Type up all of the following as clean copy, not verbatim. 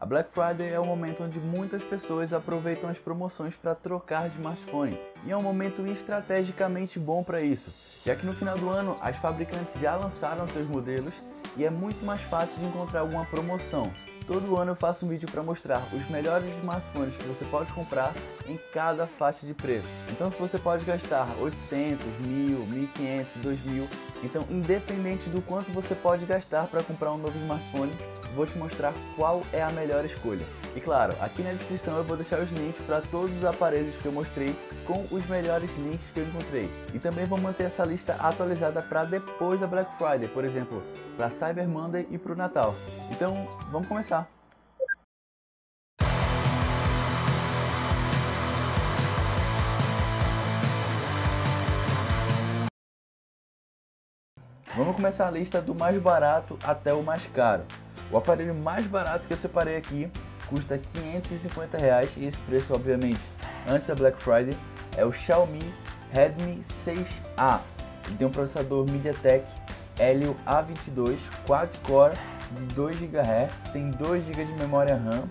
A Black Friday é o momento onde muitas pessoas aproveitam as promoções para trocar de smartphone, e é um momento estrategicamente bom para isso, já que no final do ano as fabricantes já lançaram seus modelos e é muito mais fácil de encontrar alguma promoção. Todo ano eu faço um vídeo para mostrar os melhores smartphones que você pode comprar em cada faixa de preço. Então se você pode gastar 800, 1000, 1500, 2000, então independente do quanto você pode gastar para comprar um novo smartphone, vou te mostrar qual é a melhor escolha. E claro, aqui na descrição eu vou deixar os links para todos os aparelhos que eu mostrei com os melhores links que eu encontrei. E também vou manter essa lista atualizada para depois da Black Friday, por exemplo, para Cyber Monday e para o Natal. Então, vamos começar! Vamos começar a lista do mais barato até o mais caro. O aparelho mais barato que eu separei aqui custa R$550 e esse preço obviamente antes da Black Friday é o Xiaomi Redmi 6A. Ele tem um processador MediaTek Helio A22 quad-core de 2 GHz, tem 2 GB de memória RAM,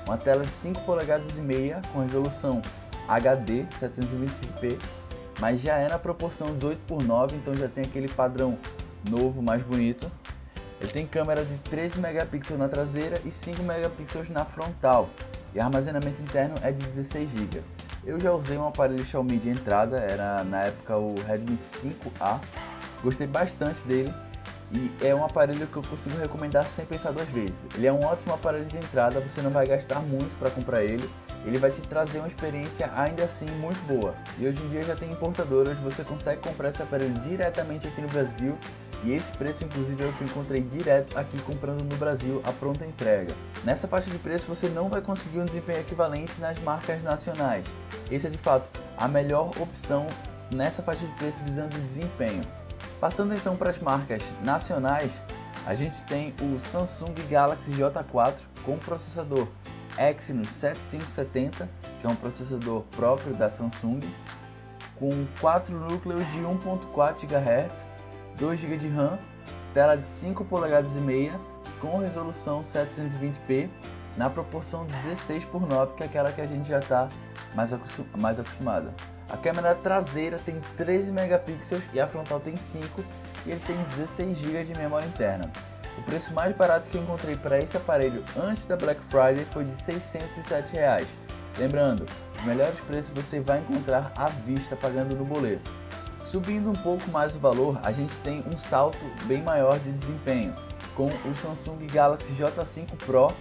uma tela de 5 polegadas e meia com resolução HD 720p, mas já é na proporção 18:9, então já tem aquele padrão novo, mais bonito. Ele tem câmera de 13 megapixels na traseira e 5 megapixels na frontal, e armazenamento interno é de 16 GB. Eu já usei um aparelho Xiaomi de entrada, era na época o Redmi 5A, gostei bastante dele e é um aparelho que eu consigo recomendar sem pensar duas vezes. Ele é um ótimo aparelho de entrada, você não vai gastar muito para comprar ele, ele vai te trazer uma experiência ainda assim muito boa. E hoje em dia já tem importadoras, você consegue comprar esse aparelho diretamente aqui no Brasil. E esse preço inclusive é o que eu encontrei direto aqui comprando no Brasil a pronta entrega. Nessa faixa de preço você não vai conseguir um desempenho equivalente nas marcas nacionais. Esse é de fato a melhor opção nessa faixa de preço visando desempenho. Passando então para as marcas nacionais, a gente tem o Samsung Galaxy J4 com processador Exynos 7570, que é um processador próprio da Samsung, com 4 núcleos de 1.4 GHz, 2 GB de RAM, tela de 5 polegadas e meia com resolução 720p na proporção 16:9, que é aquela que a gente já está mais acostumada. A câmera traseira tem 13 megapixels e a frontal tem 5 e ele tem 16 GB de memória interna. O preço mais barato que eu encontrei para esse aparelho antes da Black Friday foi de R$607. Lembrando, os melhores preços você vai encontrar à vista pagando no boleto. Subindo um pouco mais o valor, a gente tem um salto bem maior de desempenho com o Samsung Galaxy J5 Pro.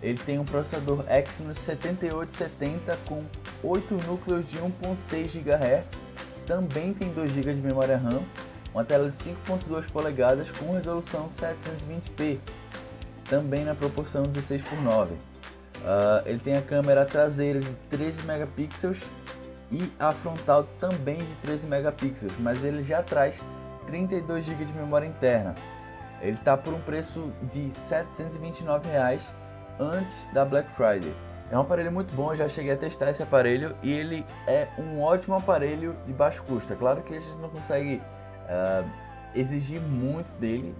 Ele tem um processador Exynos 7870 com 8 núcleos de 1.6 GHz, também tem 2 GB de memória RAM, uma tela de 5.2 polegadas com resolução 720p, também na proporção 16:9. Ele tem a câmera traseira de 13 megapixels e a frontal também de 13 megapixels, mas ele já traz 32 GB de memória interna. Ele está por um preço de R$729 antes da Black Friday. É um aparelho muito bom, eu já cheguei a testar esse aparelho e ele é um ótimo aparelho de baixo custo. É claro que a gente não consegue exigir muito dele,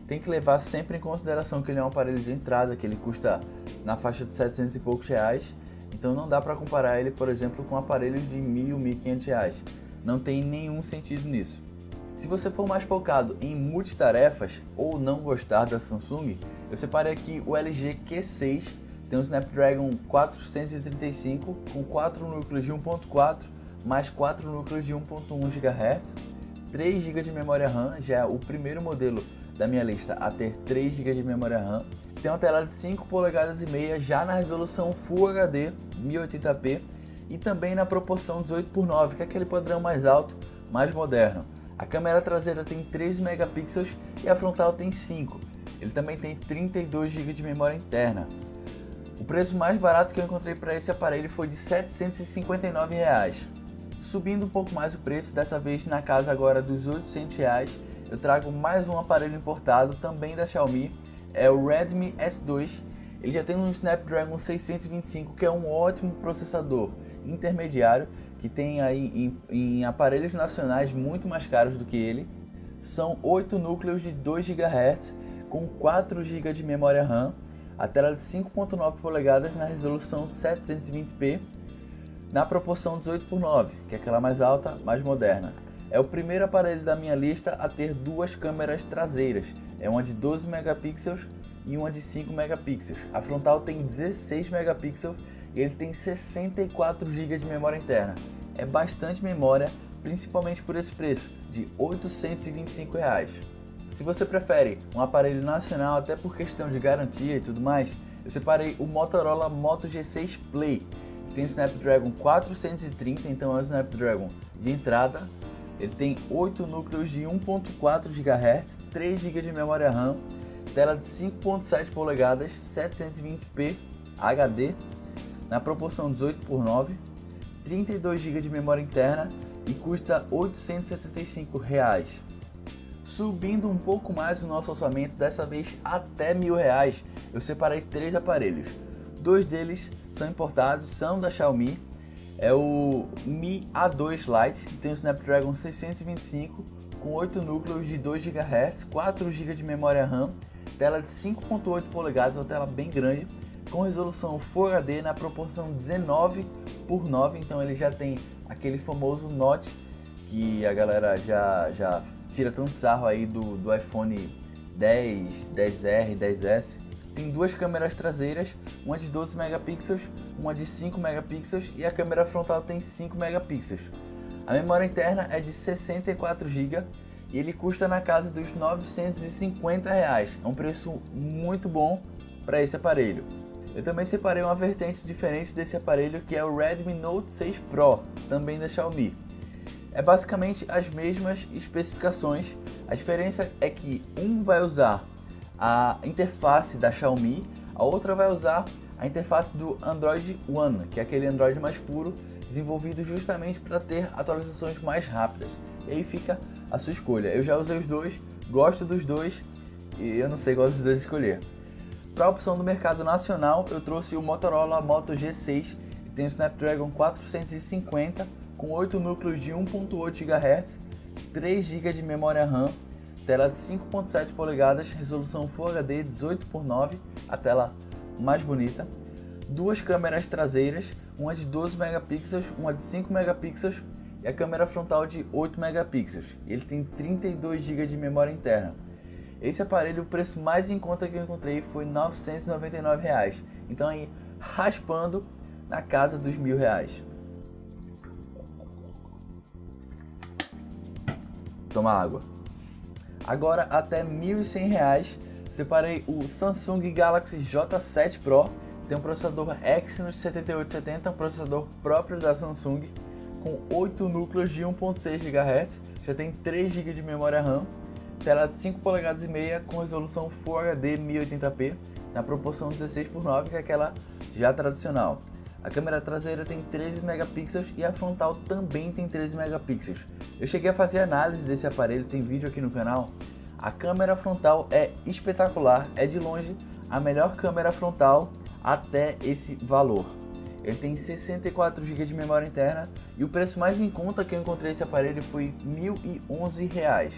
tem que levar sempre em consideração que ele é um aparelho de entrada, que ele custa na faixa de 700 e poucos reais. Então não dá para comparar ele, por exemplo, com aparelhos de R$1.000, R$1.500. Não tem nenhum sentido nisso. Se você for mais focado em multitarefas ou não gostar da Samsung, eu separei aqui o LG Q6, tem um Snapdragon 435 com 4 núcleos de 1.4 mais 4 núcleos de 1.1 GHz, 3 GB de memória RAM, já é o primeiro modelo da minha lista a ter 3 GB de memória RAM. Tem uma tela de 5 polegadas e meia já na resolução Full HD 1080p e também na proporção 18:9, que é aquele padrão mais alto, mais moderno. A câmera traseira tem 13 megapixels e a frontal tem 5. Ele também tem 32 GB de memória interna. O preço mais barato que eu encontrei para esse aparelho foi de R$759. Subindo um pouco mais o preço, dessa vez na casa agora dos R$800, eu trago mais um aparelho importado, também da Xiaomi, é o Redmi S2. Ele já tem um Snapdragon 625, que é um ótimo processador intermediário, que tem aí em aparelhos nacionais muito mais caros do que ele. São 8 núcleos de 2 GHz, com 4 GB de memória RAM, a tela de 5.9 polegadas na resolução 720p na proporção 18:9, que é aquela mais alta, mais moderna. É o primeiro aparelho da minha lista a ter duas câmeras traseiras, é uma de 12 megapixels e uma de 5 megapixels. A frontal tem 16 megapixels e ele tem 64 GB de memória interna. É bastante memória, principalmente por esse preço, de R$ 825. Se você prefere um aparelho nacional, até por questão de garantia e tudo mais, eu separei o Motorola Moto G6 Play, que tem o Snapdragon 430, então é o Snapdragon de entrada. Ele tem 8 núcleos de 1.4 GHz, 3 GB de memória RAM, tela de 5.7 polegadas, 720p HD, na proporção 18:9, 32 GB de memória interna e custa R$ 875. Subindo um pouco mais o nosso orçamento, dessa vez até R$ 1.000, eu separei 3 aparelhos. 2 deles são importados, são da Xiaomi. É o Mi A2 Lite, que tem o Snapdragon 625 com 8 núcleos de 2 GHz, 4 GB de memória RAM, tela de 5.8 polegadas, uma tela bem grande, com resolução Full HD na proporção 19:9, então ele já tem aquele famoso notch que a galera já tira tanto sarro aí do iPhone 10, 10R, 10S. Tem duas câmeras traseiras, uma de 12 megapixels, uma de 5 megapixels e a câmera frontal tem 5 megapixels. A memória interna é de 64 GB e ele custa na casa dos R$ 950. É um preço muito bom para esse aparelho. Eu também separei uma vertente diferente desse aparelho, que é o Redmi Note 6 Pro, também da Xiaomi. É basicamente as mesmas especificações, a diferença é que um vai usar a interface da Xiaomi, a outra vai usar a interface do Android One, que é aquele Android mais puro, desenvolvido justamente para ter atualizações mais rápidas. E aí fica a sua escolha. Eu já usei os dois, gosto dos dois e eu não sei qual dos dois escolher. Para a opção do mercado nacional, eu trouxe o Motorola Moto G6, que tem o Snapdragon 450 com 8 núcleos de 1.8 GHz, 3 GB de memória RAM, tela de 5.7 polegadas, resolução Full HD 18:9, a tela mais bonita, duas câmeras traseiras, uma de 12 megapixels, uma de 5 megapixels e a câmera frontal de 8 megapixels. Ele tem 32 GB de memória interna. Esse aparelho, o preço mais em conta que eu encontrei foi R$ 999, então aí raspando na casa dos R$ 1.000. Toma água. Agora até R$ 1.100, separei o Samsung Galaxy J7 Pro, tem um processador Exynos 7870, um processador próprio da Samsung, com 8 núcleos de 1.6 GHz, já tem 3 GB de memória RAM, tela de 5 polegadas e meia com resolução Full HD 1080p, na proporção 16:9, que é aquela já tradicional. A câmera traseira tem 13 megapixels e a frontal também tem 13 megapixels. Eu cheguei a fazer análise desse aparelho, tem vídeo aqui no canal. A câmera frontal é espetacular, é de longe a melhor câmera frontal até esse valor. Ele tem 64 GB de memória interna e o preço mais em conta que eu encontrei esse aparelho foi R$ 1.011.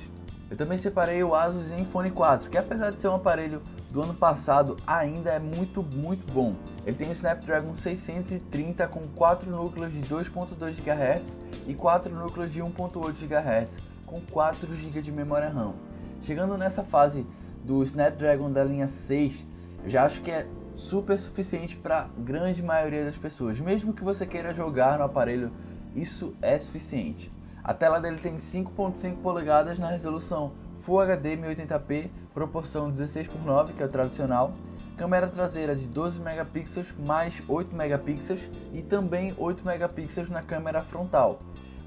Eu também separei o Asus Zenfone 4, que apesar de ser um aparelho do ano passado, ainda é muito bom. Ele tem o Snapdragon 630 com 4 núcleos de 2.2 GHz e 4 núcleos de 1.8 GHz, com 4 GB de memória RAM. Chegando nessa fase do Snapdragon da linha 6, eu já acho que é super suficiente para a grande maioria das pessoas. Mesmo que você queira jogar no aparelho, isso é suficiente. A tela dele tem 5.5 polegadas na resolução Full HD 1080p, proporção 16:9, que é o tradicional. Câmera traseira de 12 megapixels mais 8 megapixels e também 8 megapixels na câmera frontal.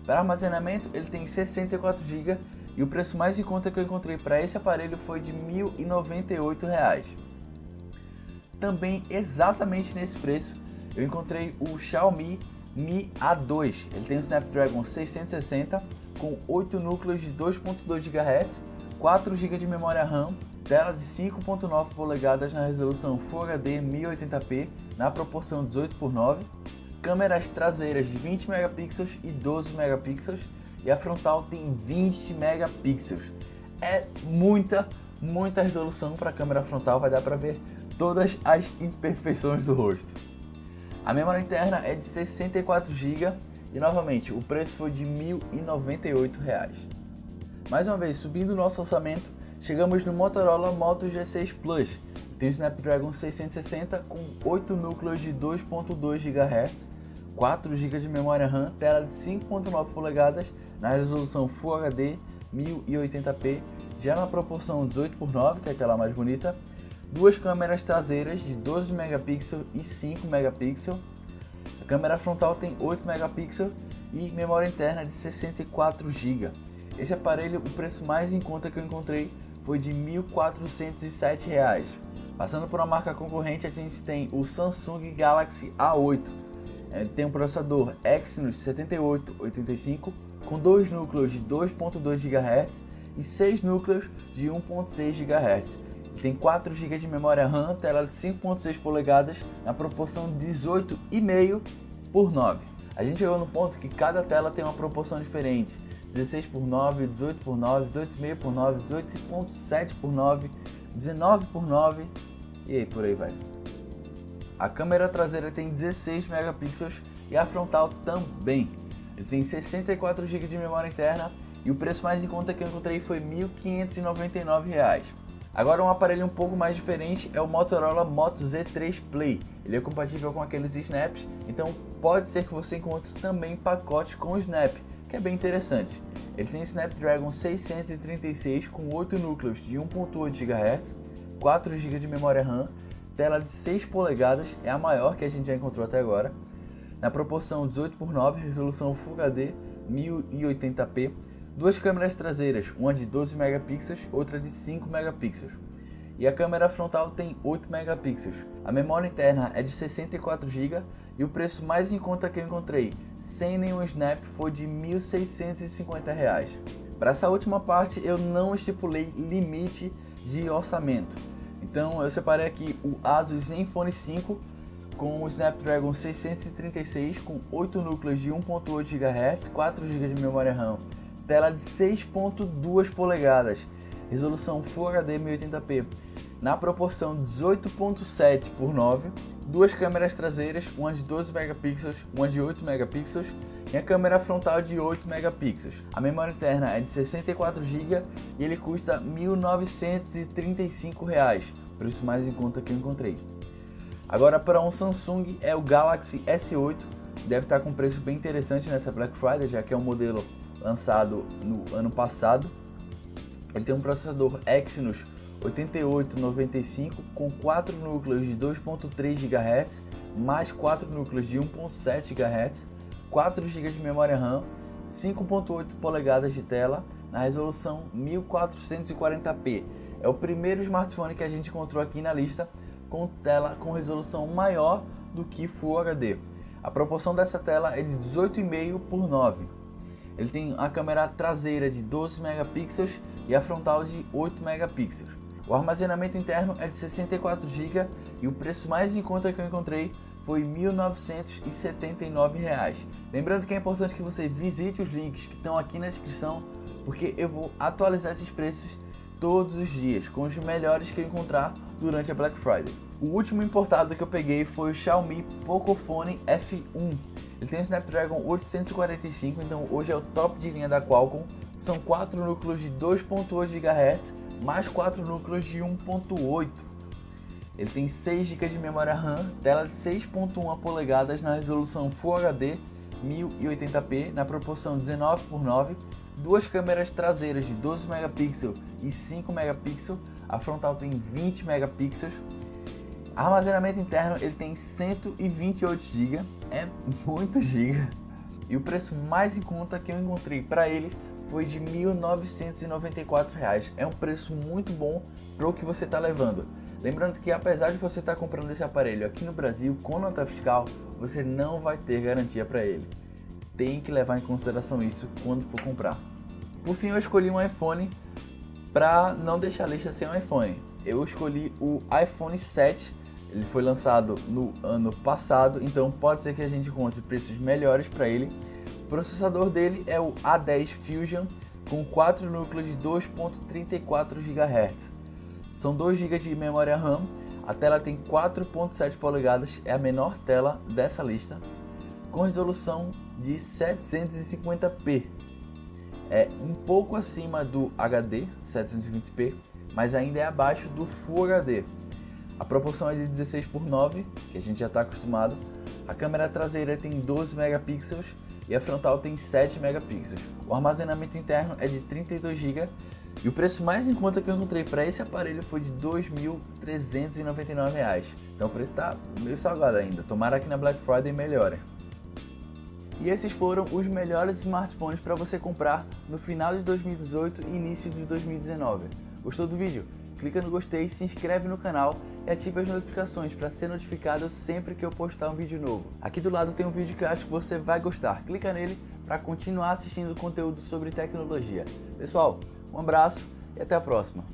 Para armazenamento ele tem 64 GB e o preço mais em conta que eu encontrei para esse aparelho foi de R$ 1.098. Também exatamente nesse preço eu encontrei o Xiaomi Mi A2, ele tem o Snapdragon 660 com 8 núcleos de 2.2 GHz, 4 GB de memória RAM, tela de 5.9 polegadas na resolução Full HD 1080p na proporção 18:9, câmeras traseiras de 20 megapixels e 12 megapixels e a frontal tem 20 megapixels. É muita resolução para a câmera frontal, vai dar para ver todas as imperfeições do rosto. A memória interna é de 64 GB e novamente o preço foi de R$ 1.098. Mais uma vez, subindo o nosso orçamento, chegamos no Motorola Moto G6 Plus. Tem o Snapdragon 660 com 8 núcleos de 2.2 GHz, 4 GB de memória RAM, tela de 5.9 polegadas na resolução Full HD 1080p, já na proporção 18:9, que é aquela mais bonita, duas câmeras traseiras de 12 megapixels e 5 megapixels, a câmera frontal tem 8 megapixels e memória interna de 64 GB. Esse aparelho, o preço mais em conta que eu encontrei foi de R$ 1.407. Passando por uma marca concorrente, a gente tem o Samsung Galaxy A8. Ele tem um processador Exynos 7885 com 2 núcleos de 2.2 GHz e 6 núcleos de 1.6 GHz. Ele tem 4 GB de memória RAM, tela de 5.6 polegadas na proporção 18,5:9. A gente chegou no ponto que cada tela tem uma proporção diferente. 16:9, 18:9, 18,5:9, 18.7:9, 19:9 e aí por aí vai. A câmera traseira tem 16 megapixels e a frontal também. Ele tem 64 GB de memória interna e o preço mais em conta que eu encontrei foi R$ 1.599. Agora um aparelho um pouco mais diferente é o Motorola Moto Z3 Play. Ele é compatível com aqueles snaps, então pode ser que você encontre também pacotes com snap, que é bem interessante. Ele tem Snapdragon 636 com 8 núcleos de 1.8 GHz, 4 GB de memória RAM, tela de 6 polegadas, é a maior que a gente já encontrou até agora, na proporção 18:9, resolução Full HD 1080p, duas câmeras traseiras, uma de 12 megapixels, outra de 5 megapixels. E a câmera frontal tem 8 megapixels. A memória interna é de 64 GB e o preço mais em conta que eu encontrei, sem nenhum snap, foi de R$ 1.650. Para essa última parte eu não estipulei limite de orçamento. Então eu separei aqui o Asus Zenfone 5 com o Snapdragon 636 com 8 núcleos de 1.8 GHz, 4 GB de memória RAM, tela de 6.2 polegadas, resolução Full HD 1080p, na proporção 18.7:9, duas câmeras traseiras, uma de 12 megapixels, uma de 8 megapixels e a câmera frontal de 8 megapixels. A memória interna é de 64 GB e ele custa R$ 1.935, preço mais em conta que eu encontrei. Agora para um Samsung é o Galaxy S8, deve estar com preço bem interessante nessa Black Friday, já que é um modelo lançado no ano passado. Ele tem um processador Exynos 8895 com 4 núcleos de 2.3 GHz, mais 4 núcleos de 1.7 GHz, 4 GB de memória RAM, 5.8 polegadas de tela na resolução 1440p. É o primeiro smartphone que a gente encontrou aqui na lista com tela com resolução maior do que Full HD. A proporção dessa tela é de 18,5:9. Ele tem a câmera traseira de 12 megapixels e a frontal de 8 megapixels. O armazenamento interno é de 64 GB e o preço mais em conta que eu encontrei foi R$ 1.979. Lembrando que é importante que você visite os links que estão aqui na descrição, porque eu vou atualizar esses preços todos os dias, com os melhores que eu encontrar durante a Black Friday. O último importado que eu peguei foi o Xiaomi Pocophone F1. Ele tem o Snapdragon 845, então hoje é o top de linha da Qualcomm. São 4 núcleos de 2.8 GHz, mais 4 núcleos de 1.8. Ele tem 6 GB de memória RAM, tela de 6.1 polegadas na resolução Full HD 1080p, na proporção 19:9, duas câmeras traseiras de 12 megapixels e 5 megapixels, a frontal tem 20 megapixels. Armazenamento interno ele tem 128 GB, é muito GB. E o preço mais em conta que eu encontrei para ele foi de R$ 1.994. É um preço muito bom para o que você está levando. Lembrando que apesar de você estar comprando esse aparelho aqui no Brasil com nota fiscal, você não vai ter garantia para ele. Tem que levar em consideração isso quando for comprar. Por fim, eu escolhi um iPhone para não deixar a lista sem um iPhone. Eu escolhi o iPhone 7. Ele foi lançado no ano passado, então pode ser que a gente encontre preços melhores para ele. O processador dele é o A10 Fusion com 4 núcleos de 2.34 GHz. São 2 GB de memória RAM, A tela tem 4.7 polegadas, é a menor tela dessa lista, com resolução de 750p. É um pouco acima do HD 720p, mas ainda é abaixo do Full HD. A proporção é de 16:9, que a gente já está acostumado. A câmera traseira tem 12 megapixels e a frontal tem 7 megapixels. O armazenamento interno é de 32 GB e o preço mais em conta que eu encontrei para esse aparelho foi de R$ 2.399. Então o preço está meio salgado ainda. Tomara que na Black Friday melhore. E esses foram os melhores smartphones para você comprar no final de 2018 e início de 2019. Gostou do vídeo? Clica no gostei, se inscreve no canal e ative as notificações para ser notificado sempre que eu postar um vídeo novo. Aqui do lado tem um vídeo que eu acho que você vai gostar. Clica nele para continuar assistindo conteúdo sobre tecnologia. Pessoal, um abraço e até a próxima.